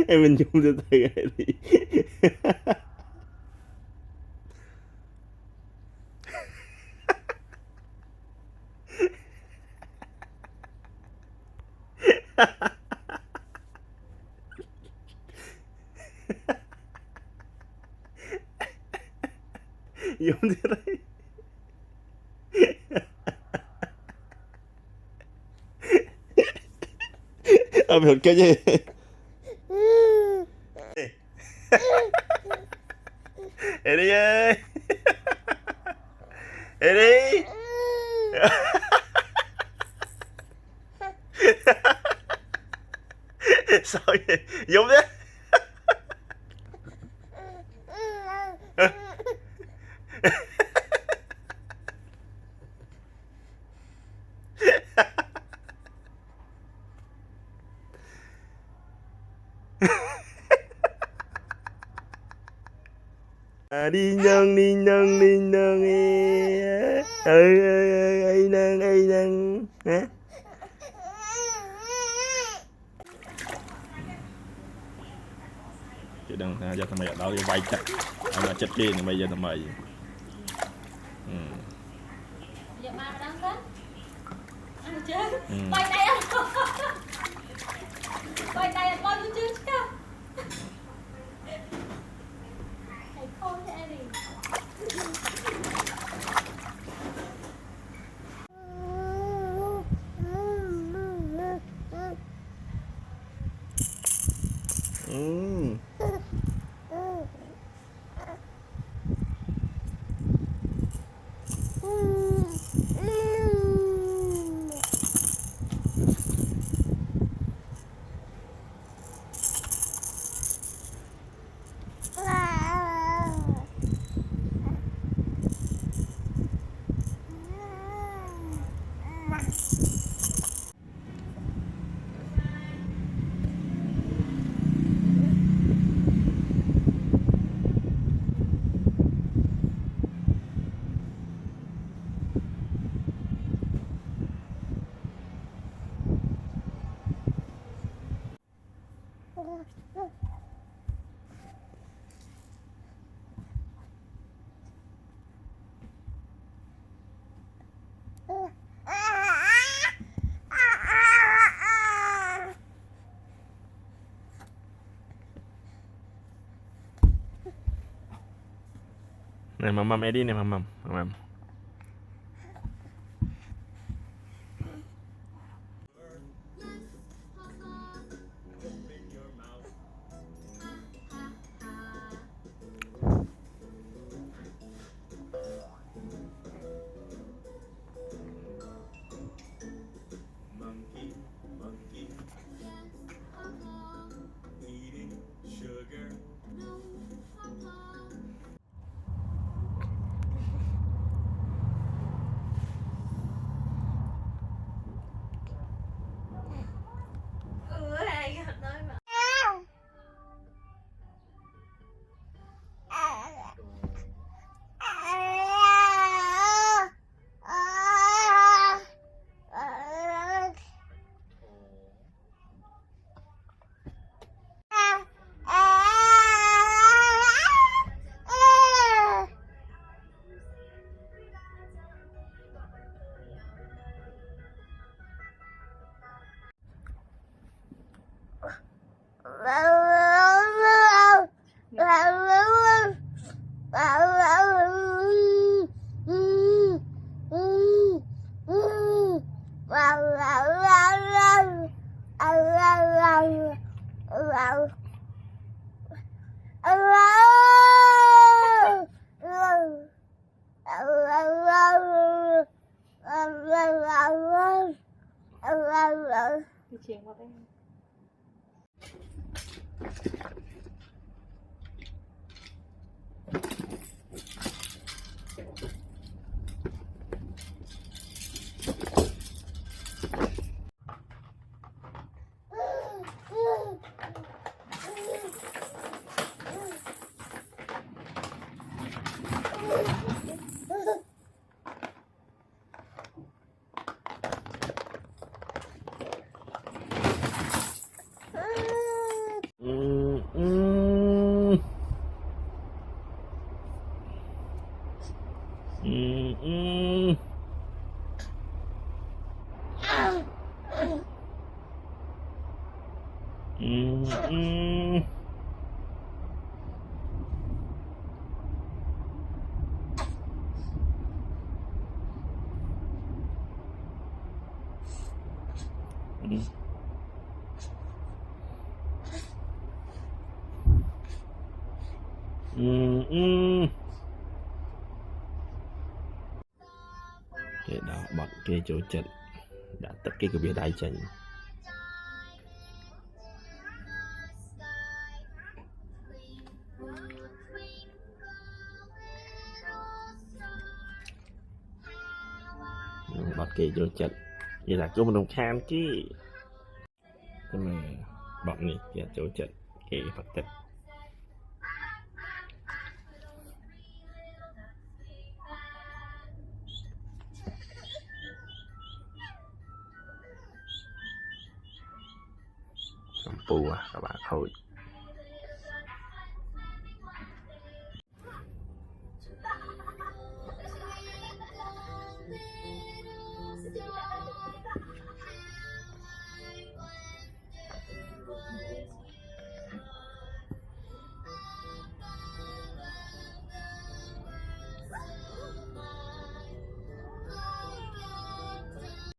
Em mình chung từ từ đi. Dùng từ đây. Hụt cái gì? Eddie ơi. Eddie. Sao vậy? Dùng thế. Đi nâng đi nâng đi nâng ơi nâng hả? Chị đừng giờ thằng mày ở đó đi vay chặt anh là chặt tiền bây giờ thằng mày giờ mà đang đến ăn chơi quay đây anh quay đây anh coi luôn chứ thầy khôn cho em đi này mầm Eddie này mầm đi chiều qua đây Cái đó bật cái chỗ chật đã tất cái bia đai chành bật cái chỗ chật vậy là cứ một đồng khan chứ thế mà bật này cái chỗ chật cái bật tậtปูà các bạn thôi